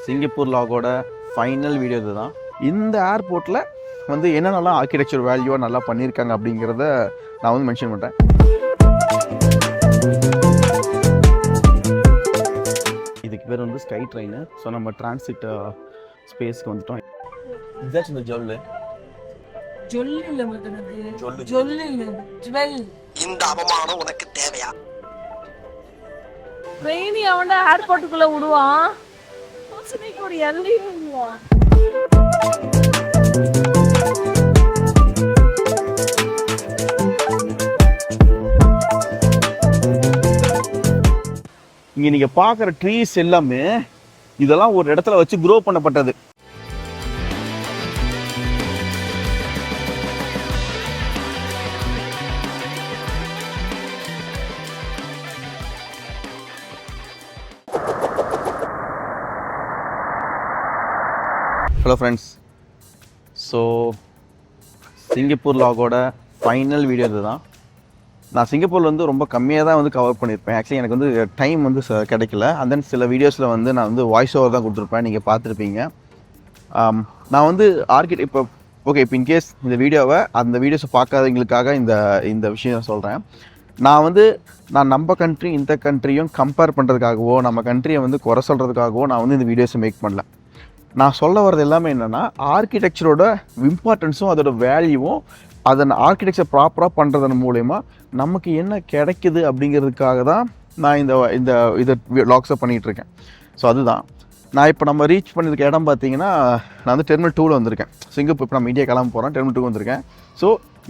Singapore லாகோட final video இதுதான். இந்த ஏர்போர்ட்டில் வந்து என்னென்னலாம் ஆர்கிடெக்சர் வேல்யூவாக நல்லா பண்ணியிருக்காங்க அப்படிங்கிறத நான் வந்து மென்ஷன் பண்ணுறேன். இதுக்கு பேர் வந்து ஸ்கை ட்ரெயின். ஸோ நம்ம டிரான்சிட் ஸ்பேஸ்க்கு வந்துட்டோம். இதுதான் இந்த ஜொல்லு இந்த அவமானம் உனக்கு தேவையா? ட்ரெயினி அவன ஏர்போர்ட்டுக்குள்ள விடுவான், ஒரு எல்லையும் விடுவான். இங்கே நீங்கள் பார்க்குற ட்ரீஸ் எல்லாமே இதெல்லாம் ஒரு இடத்துல வச்சு க்ரோ பண்ணப்பட்டது. ஹலோ ஃப்ரெண்ட்ஸ், ஸோ சிங்கப்பூர் லாகோட ஃபைனல் வீடியோ இதுதான். நான் சிங்கப்பூரில் வந்து ரொம்ப கம்மியாக தான் வந்து கவர் பண்ணியிருப்பேன். ஆக்சுவலி எனக்கு வந்து டைம் வந்து கிடைக்கல. அண்ட் தென் சில வீடியோஸில் வந்து நான் வந்து வாய்ஸ் ஓவர் தான் கொடுத்துருப்பேன், நீங்கள் பார்த்துருப்பீங்க. நான் வந்து இப்போ இன்கேஸ் இந்த வீடியோவை அந்த வீடியோஸை பார்க்காதவங்களுக்காக இந்த விஷயம் சொல்கிறேன். நான் நம்ம கண்ட்ரி இந்த கண்ட்ரியும் கம்பேர் பண்ணுறதுக்காகவோ நம்ம கண்ட்ரியை வந்து குறை சொல்கிறதுக்காகவோ நான் வந்து இந்த வீடியோஸை மேக் பண்ணல. நான் சொல்ல வர்றது எல்லாமே என்னென்னா, ஆர்கிடெக்சரோட இம்பார்ட்டன்ஸும் அதோட வேல்யூவும் அதன் ஆர்கிடெக்சர் ப்ராப்பராக பண்ணுறதன் மூலயமா நமக்கு என்ன கிடைக்குது அப்படிங்கிறதுக்காக தான் நான் இதை வ்ளாக்ஸை பண்ணிகிட்ருக்கேன். ஸோ அதுதான் நான் இப்போ நம்ம ரீச் பண்ணியிருக்க இடம் பார்த்தீங்கன்னா, நான் வந்து டெர்மினல் 2ல் வந்திருக்கேன். சிங்கப்பூர் இப்போ நம்ம இந்தியா கிளம்ப போகிறோம், டெர்மினல் 2 வந்திருக்கேன். ஸோ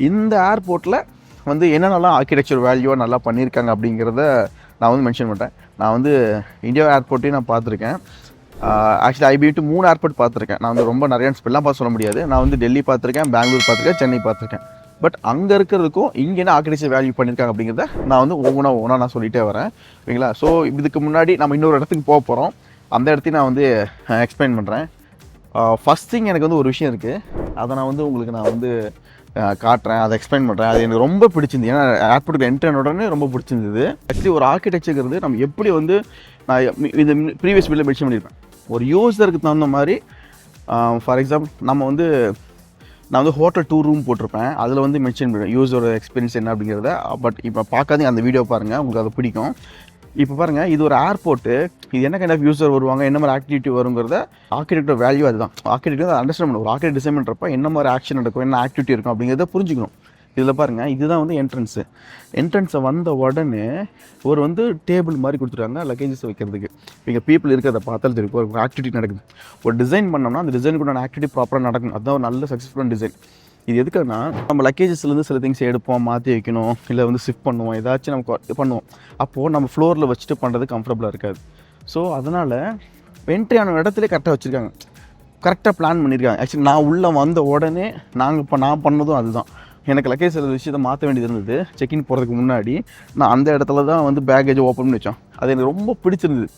இந்த ஏர்போர்ட்டில் வந்து என்னென்னலாம் ஆர்கிடெக்சர் வேல்யூவாக நல்லா பண்ணியிருக்காங்க அப்படிங்கிறத நான் வந்து மென்ஷன் பண்ணுறேன். நான் வந்து இந்தியா ஏர்போர்ட்டையும் நான் பார்த்துருக்கேன். ஆக்சுவலி ஐபிட்டு 3 ஏர்போர்ட் பார்த்துருக்கேன். நான் வந்து ரொம்ப நிறைய ஸ்பெல்லாம் பார்த்து சொல்ல முடியாது. நான் வந்து டெல்லி பார்த்துருக்கேன், பெங்களூர் பார்த்துருக்கேன், சென்னை பார்த்துருக்கேன். பட் அங்கே இருக்கிறதுக்கும் இங்கே என்ன ஆர்கிடெக்சர் வேல்யூ பண்ணியிருக்காங்க அப்படிங்கிறத நான் வந்து ஒவ்வொன்றா நான் சொல்லிகிட்டே வரேன், ஓகேங்களா? ஸோ இதுக்கு முன்னாடி நம்ம இன்னொரு இடத்துக்கு போக போகிறோம். அந்த இடத்தையும் நான் வந்து எக்ஸ்பிளைன் பண்ணுறேன். ஃபஸ்ட் திங், எனக்கு வந்து ஒரு விஷயம் இருக்குது, அதை நான் வந்து உங்களுக்கு நான் வந்து காட்டுறேன், அதை எக்ஸ்பிளைன் பண்ணுறேன். அது எனக்கு ரொம்ப பிடிச்சிருந்து. ஏன்னா ஏர்போர்ட்டுக்கு என்ட்ரன் உடனே ரொம்ப பிடிச்சிருந்தது. ஆக்சுவலி ஒரு ஆர்கிடெக்சருங்கிறது நம்ம எப்படி வந்து நான் இந்த ப்ரீவியஸ் வீடியோவில் மென்ஷன் பண்ணியிருப்பேன். ஒரு யூஸருக்கு தகுந்த மாதிரி, ஃபார் எக்ஸாம்பிள் நான் வந்து ஹோட்டல் 2 ரூம் போட்டிருப்பேன். அதில் வந்து மென்ஷன் பண்ணுவேன் யூஸரோட எக்ஸ்பீரியன்ஸ் என்ன அப்படிங்கிறத. பட் இப்போ பார்க்காதீங்க, அந்த வீடியோ பாருங்கள், உங்களுக்கு அது பிடிக்கும். இப்போ பாருங்கள், இது ஒரு ஏர்போர்ட்டு, இது என்ன கைண்ட் ஆஃப் யூஸர் வருவாங்க, என்ன மாதிரி ஆக்டிவிட்டி வருங்கிறத ஆர்கிடெக்டர் வேல்யூ அதுதான். ஆர்கிடெக்டர் அதை அண்டர்ஸ்டாண்ட் பண்ணணும். ஒரு ஆர்கிடெக்ட் டிசைன் பண்ணுறப்ப என்ன மாதிரி ஆக்ஷன் நடக்கும், என்ன ஆக்டிவிட்டி இருக்கும் அப்படிங்கிறத புரிஞ்சுக்கணும். இதில் பாருங்கள், இதுதான் வந்து என்ட்ரன்ஸை வந்த உடனே ஒரு வந்து டேபிள் மாதிரி கொடுத்துருக்காங்க லக்கேஜஸ் வைக்கிறதுக்கு. இங்கே பீப்புள் இருக்கிறத பார்த்தாலும் தெரியும், ஒரு ஆக்டிவிட்டி நடக்குது. ஒரு டிசைன் பண்ணோம்னா அந்த டிசைனுக்குள்ள ஆக்டிவிட்டி ப்ராப்பராக நடக்கணும். அதுதான் ஒரு நல்ல சக்ஸஸ்ஃபுல்லான டிசைன். இது எதுக்குன்னா, நம்ம லக்கேஜஸ்லேருந்து சில திங்ஸ் எடுப்போம், மாற்றி வைக்கணும், இல்லை வந்து ஷிஃப்ட் பண்ணுவோம், ஏதாச்சும் நம்ம பண்ணுவோம். அப்போது நம்ம ஃப்ளோரில் வச்சுட்டு பண்ணுறது கம்ஃபர்டபுளாக இருக்காது. ஸோ அதனால் என்ட்ரியான இடத்துல கரெக்டாக வச்சுருக்காங்க, கரெக்டாக பிளான் பண்ணியிருக்காங்க. ஆக்சுவலி நான் உள்ளே வந்த உடனே நான் பண்ணதும் அதுதான். எனக்கு லக்கேஜ் சில விஷயத்தை மாற்ற வேண்டியது இருந்தது. செக்இன் போகிறதுக்கு முன்னாடி நான் அந்த இடத்துல தான் வந்து பேக்கேஜை ஓப்பன் பண்ணி வச்சோம். அது எனக்கு ரொம்ப பிடிச்சிருந்தது.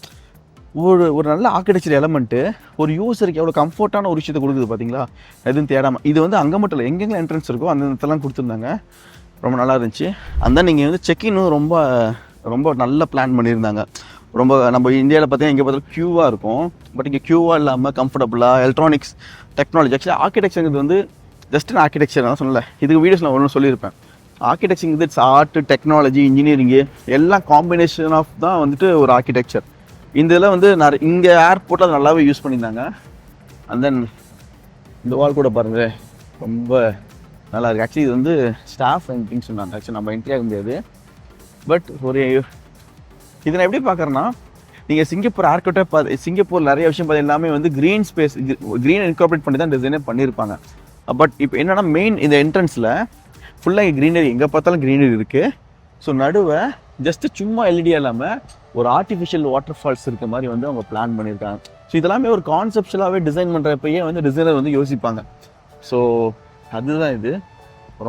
ஒரு நல்ல ஆர்கிடெக்சர் எலமெண்ட்டு ஒரு யூஸருக்கு எவ்வளோ கம்ஃபர்ட்டான ஒரு விஷயத்தை கொடுக்குது பார்த்தீங்களா, எதுவும் தேடாமல். இது வந்து அங்கே மட்டும் இல்லை, எங்கெங்கே என்ட்ரன்ஸ் இருக்கோ அந்த இடத்துலாம் கொடுத்துருந்தாங்க. ரொம்ப நல்லா இருந்துச்சு. அந்த நீங்கள் வந்து செக்இன்னும் ரொம்ப ரொம்ப நல்ல பிளான் பண்ணியிருந்தாங்க. ரொம்ப நம்ம இந்தியாவில் பார்த்தீங்கன்னா இங்கே பார்த்தாலும் க்யூவாக இருக்கும். பட் இங்கே க்யூவாக இல்லாமல் கம்ஃபர்டபுளாக எலக்ட்ரானிக்ஸ் டெக்னாலஜி. ஆக்சுவலி ஆர்கிடெக்சருங்கிறது வந்து ஜஸ்ட் ஆர்கிடெக்சர் தான் சொல்லலை. இதுக்கு வீடியோஸ் நான் ஒன்று சொல்லியிருப்பேன். Architecture it's art, technology, engineering எல்லாம் காம்பினேஷன் ஆஃப் தான் வந்துட்டு ஒரு ஆர்கிடெக்சர். இந்த இதில் வந்து இங்கே ஏர்போர்ட்டில் அது நல்லாவே யூஸ் பண்ணியிருந்தாங்க. அண்ட் தென் இந்த வால் கூட பாருங்கள், ரொம்ப நல்லா இருக்குது. ஆக்சுவலி இது வந்து ஸ்டாஃப் என்ட்ரின்னு சொன்னாங்க. ஆக்சுவலி நம்ம என்ட்ரி ஆக முடியாது. பட் இதை நான் எப்படி பார்க்குறேன்னா, நீங்கள் சிங்கப்பூர் ஏர்போர்ட்டை சிங்கப்பூர் நிறைய விஷயம் பார்த்து எல்லாமே வந்து க்ரீன் ஸ்பேஸ், க்ரீன் இன்கார்பரேட் பண்ணி தான் டிசைனே பண்ணியிருப்பாங்க. பட் இப்போ என்னென்னா, மெயின் இந்த என்ட்ரன்ஸில் ஃபுல்லாக க்ரீனரி, எங்கே பார்த்தாலும் க்ரீனரி இருக்குது. ஸோ நடுவை ஜஸ்ட்டு சும்மா எல்இடியாக இல்லாமல் ஒரு ஆர்டிஃபிஷியல் வாட்டர் ஃபால்ஸ் இருக்க மாதிரி வந்து அவங்க பிளான் பண்ணியிருக்காங்க. ஸோ இதெல்லாமே ஒரு கான்செப்ஷுவலாகவே டிசைன் பண்ணுறப்பயே வந்து டிசைனர் வந்து யோசிப்பாங்க. ஸோ அதுதான் இது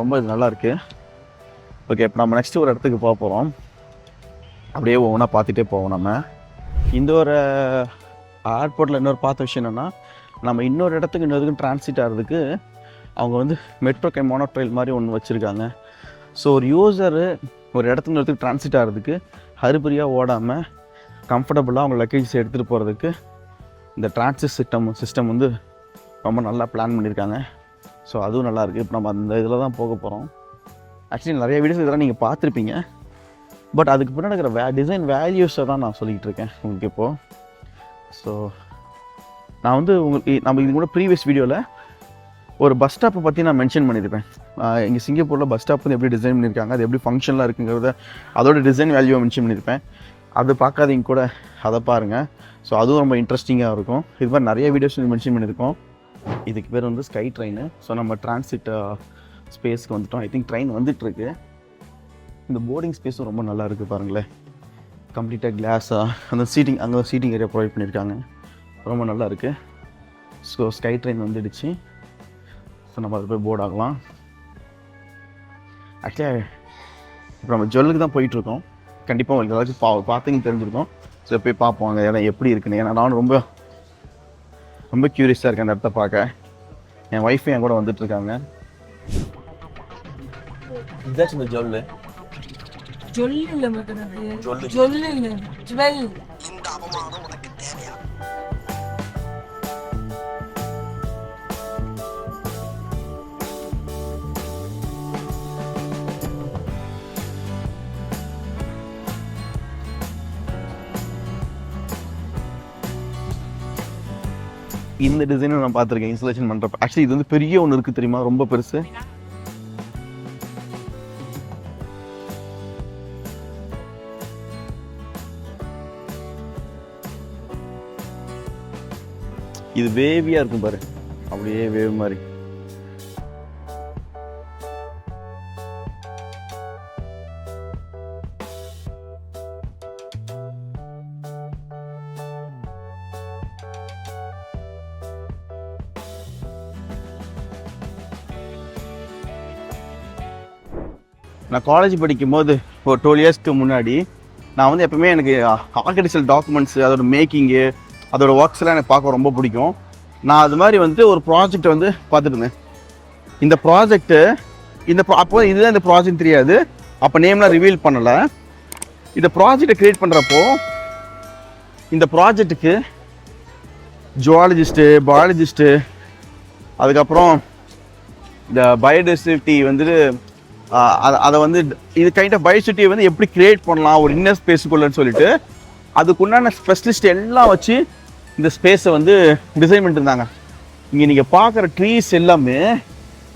ரொம்ப நல்லாயிருக்கு. ஓகே, இப்போ நம்ம நெக்ஸ்ட்டு ஒரு இடத்துக்கு போக போகிறோம். அப்படியே ஒவ்வொன்றா பார்த்துட்டே போவோம். நம்ம இந்த ஒரு ஏர்போர்ட்டில் இன்னொரு பார்த்த விஷயம் என்னென்னா, நம்ம இன்னொரு இடத்துக்கு டிரான்சிட் ஆகிறதுக்கு அவங்க வந்து மெட்ரோ மோனோ ட்ரெயில் மாதிரி ஒன்று வச்சுருக்காங்க. ஸோ ஒரு யூஸரு ஒரு இடத்துக்கு டிரான்சிட் ஆகிறதுக்கு ஹரிபரியாக ஓடாமல் கம்ஃபர்டபுளாக அவங்க லக்கேஜஸ் எடுத்துகிட்டு போகிறதுக்கு இந்த டிரான்சிட் சிஸ்டம் வந்து ரொம்ப நல்லா பிளான் பண்ணியிருக்காங்க. ஸோ அதுவும் நல்லாயிருக்கு. இப்போ நம்ம அந்த இதில் தான் போக போகிறோம். ஆக்சுவலி நிறைய வீடியோஸ் இதெல்லாம் நீங்கள் பார்த்துருப்பீங்க. பட் அதுக்கு பின்னாடி இருக்கிற டிசைன் வேல்யூஸை தான் நான் சொல்லிக்கிட்டு இருக்கேன் உங்களுக்கு இப்போது. ஸோ நான் வந்து நம்ம இது கூட ப்ரீவியஸ் வீடியோவில் ஒரு பஸ் ஸ்டாப்பை பற்றி நான் மென்ஷன் பண்ணியிருப்பேன். இங்கே சிங்கப்பூரில் பஸ் ஸ்டாப் வந்து எப்படி டிசைன் பண்ணியிருக்காங்க, அது எப்படி ஃபங்க்ஷனலாக இருக்குங்கிறத அதோட டிசைன் வேல்யூவை மென்ஷன் பண்ணியிருப்பேன். அது பார்க்காதீங்க கூட அதை பாருங்கள். ஸோ அதுவும் ரொம்ப இன்ட்ரெஸ்டிங்காக இருக்கும். இது மாதிரி நிறைய வீடியோஸ் மென்ஷன் பண்ணியிருக்கோம். இதுக்கு பேர் வந்து ஸ்கை ட்ரெயின். ஸோ நம்ம டிரான்சிட் ஸ்பேஸ்க்கு வந்துட்டோம். ஐ திங்க் ட்ரெயின் வந்துட்டுருக்கு. இந்த போர்டிங் ஸ்பேஸும் ரொம்ப நல்லா இருக்குது பாருங்களேன். கம்ப்ளீட்டாக கிளாஸாக அந்த சீட்டிங், அங்கே ஒரு சீட்டிங் ஏரியா ப்ரொவைட் பண்ணியிருக்காங்க. ரொம்ப நல்லா இருக்குது. ஸோ ஸ்கை ட்ரெயின் வந்துடுச்சு. ஸோ நம்ம அதை போய் போர்ட் ஆகலாம். ஆக்சுவலி இப்போ நம்ம ஜுவல்லுக்கு தான் போயிட்டுருக்கோம். கண்டிப்பாக உங்களுக்கு ஏதாச்சும் பார்த்துங்க தெரிஞ்சிருக்கோம். ஸோ போய் பார்ப்போம் அங்கே இடம் எப்படி இருக்குன்னு. ஏன்னா நான் ரொம்ப ரொம்ப க்யூரியஸாக இருக்கேன் அந்த இடத்த பார்க்க. என் ஒய்ஃபு என் கூட வந்துட்டுருக்காங்க. இதாச்சும் இந்த ஜுவல்லு ஜொல்லில்ல மகனே, ஜொல்லில்ல ஜுவல். இந்த அவமானம் உனக்கு தேவையா? இந்த டிசைனும் நான் பார்த்துருக்கேன் இன்ஸ்டலேஷன் பண்ணுறப்ப. ஆக்சுவலி இது வந்து பெரிய ஒன்று இருக்குது தெரியுமா, ரொம்ப பெருசு. இது வேவியாக இருக்கும் பாரு, அப்படியே வேவ் மாதிரி. நான் காலேஜ் படிக்கும்போது ஒரு 12 இயர்ஸ்க்கு முன்னாடி நான் வந்து எப்பவுமே எனக்கு ஆர்கிடெக்சரல் டாக்குமெண்ட்ஸு, அதோட மேக்கிங்கு, அதோட ஒர்க்ஸ்லாம் எனக்கு பார்க்க ரொம்ப பிடிக்கும். நான் அது மாதிரி வந்து ஒரு ப்ராஜெக்டை வந்து பார்த்துட்டு இருந்தேன். இந்த ப்ராஜெக்ட்டு அப்போ இதுதான் இந்த ப்ராஜெக்ட் தெரியாது, அப்போ நேம்லாம் ரிவீல் பண்ணலை. இந்த ப்ராஜெக்டை க்ரியேட் பண்ணுறப்போ இந்த ப்ராஜெக்ட்டுக்கு ஜுவாலஜிஸ்ட்டு, பயாலஜிஸ்ட்டு, அதுக்கப்புறம் இந்த பயோடைவர்சிட்டி வந்துட்டு அதை வந்து இது கைண்ட் ஆஃப் பயோசிட்டியை வந்து எப்படி கிரியேட் பண்ணலாம் ஒரு இன்னர் ஸ்பேஸுக்குள்ளன்னு சொல்லிட்டு அதுக்குண்டான ஸ்பெஷலிஸ்ட் எல்லாம் வச்சு இந்த ஸ்பேஸை வந்து டிசைன் பண்ணிட்டு இருந்தாங்க. இங்கே நீங்கள் பார்க்குற ட்ரீஸ் எல்லாமே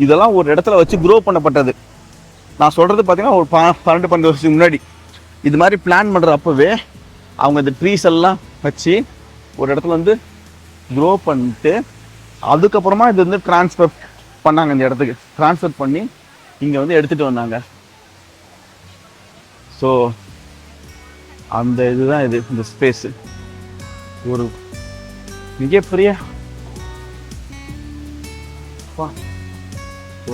இதெல்லாம் ஒரு இடத்துல வச்சு க்ரோ பண்ணப்பட்டது. நான் சொல்கிறது பார்த்தீங்கன்னா ஒரு 12 வருஷத்துக்கு முன்னாடி இது மாதிரி பிளான் பண்ணுற அப்போவே அவங்க இந்த ட்ரீஸ் எல்லாம் வச்சு ஒரு இடத்துல வந்து க்ரோ பண்ணிட்டு அதுக்கப்புறமா இது வந்து ட்ரான்ஸ்ஃபர் பண்ணாங்க. இந்த இடத்துக்கு ட்ரான்ஸ்ஃபர் பண்ணி இங்கே வந்து எடுத்துகிட்டு வந்தாங்க. ஸோ அந்த இதுதான் இது, இந்த ஸ்பேஸு ஒரு மிகப்பெரிய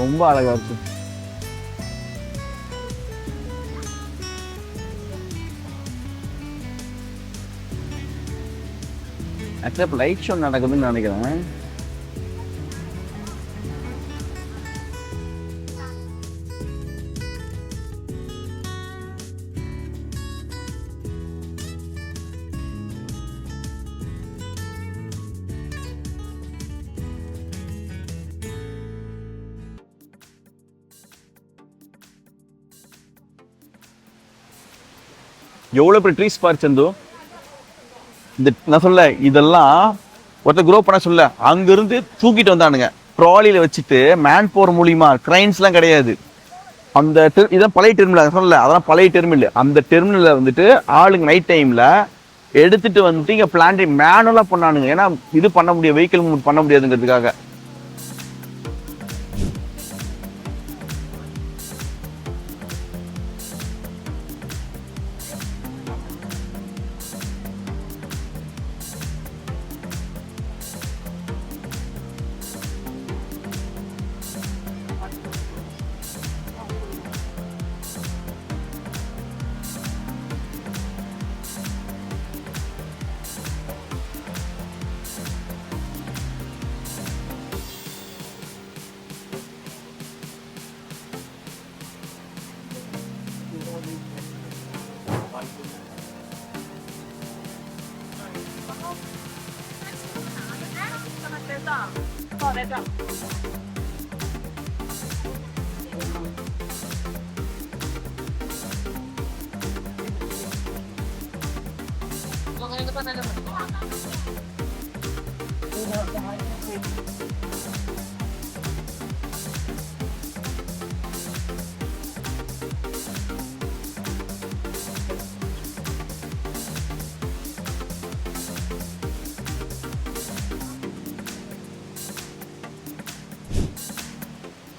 ரொம்ப அழகா இருக்கு. ஆக்சுவலாக இப்போ லைட் ஷோ நடக்குதுன்னு நினைக்கிறேன். எவ்வளோ பெரிய ட்ரீஸ் பார் சந்து. இந்த நான் சொல்ல இதெல்லாம் ஒருத்தர் க்ரோ பண்ண சொல்ல அங்கிருந்து தூக்கிட்டு வந்தானுங்க ட்ராலியில் வச்சுட்டு. மேன் போகிற மூலியமா, ட்ரெயின்ஸ்லாம் கிடையாது. அந்த இதான் பழைய டெர்மினல் சொல்லல, அதெல்லாம் பழைய டெர்மினல். அந்த டெர்மினலில் வந்துட்டு ஆளுங்க நைட் டைமில் எடுத்துட்டு வந்துட்டு இங்கே பிளான்டிங் மேனுவலாக பண்ணானுங்க. ஏன்னா இது பண்ண முடியாது, வெஹிக்கிள் மூவ் பண்ண முடியாதுங்கிறதுக்காக.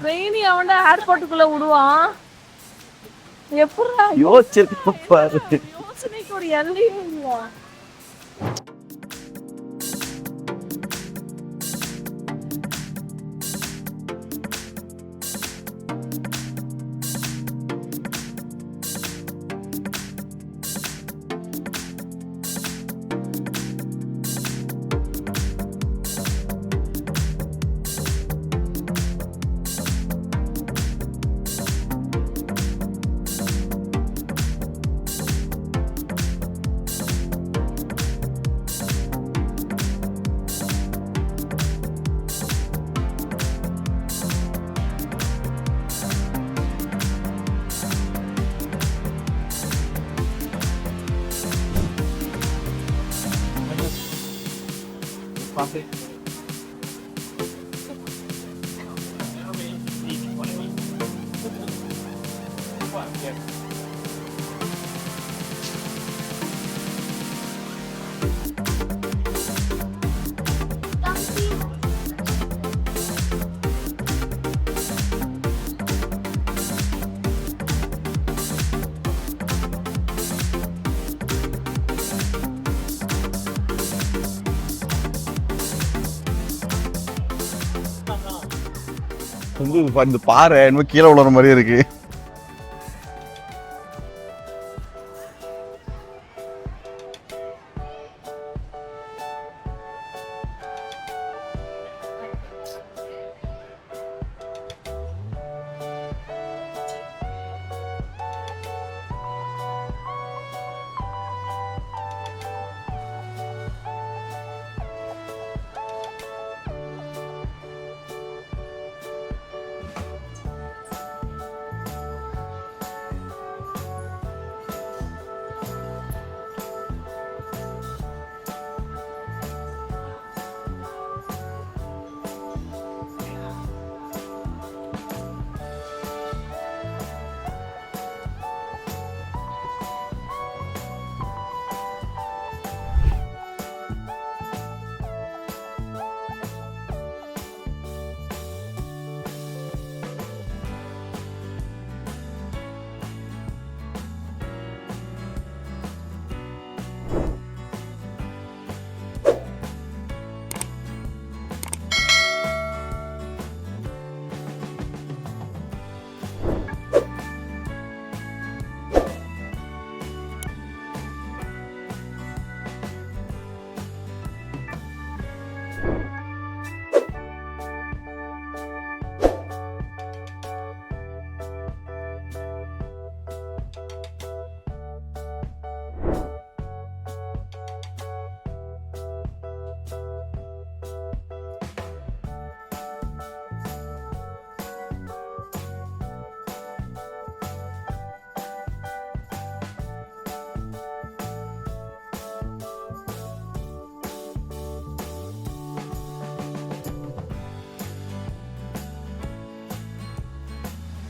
ட்ரெயினி அவன்டா ஏர்போர்ட்டுக்குள்ள விடுவான். எப்படா யோசிச்சிருக்க பாரு. யோசனைக்கு ஒரு எல்லையும் இல்லையா? வந்து இந்த பாறை என்னமோ கீழே விழுற மாதிரியே இருக்கு.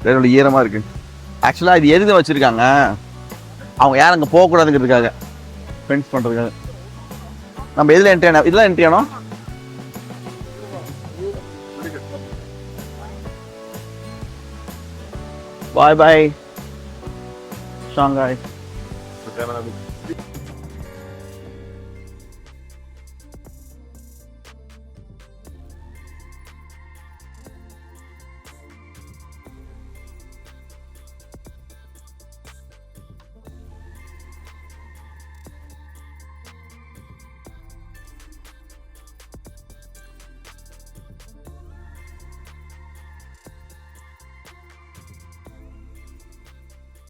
வேற ஈரமா இருக்கு. ஆக்சுவலா இது எதுக்கு வச்சிருக்காங்க, அவங்க யாரும் அங்கே போகக்கூடாதுங்கிறதுக்காக, ஃப்ரெண்ட்ஸ் பண்ணுறதுக்காக. நம்ம எதில் என்ட்ரி ஆனோம்? இதெல்லாம் என்ட்ரி ஆனோம். பாய் பாய் ஷாங்காய்.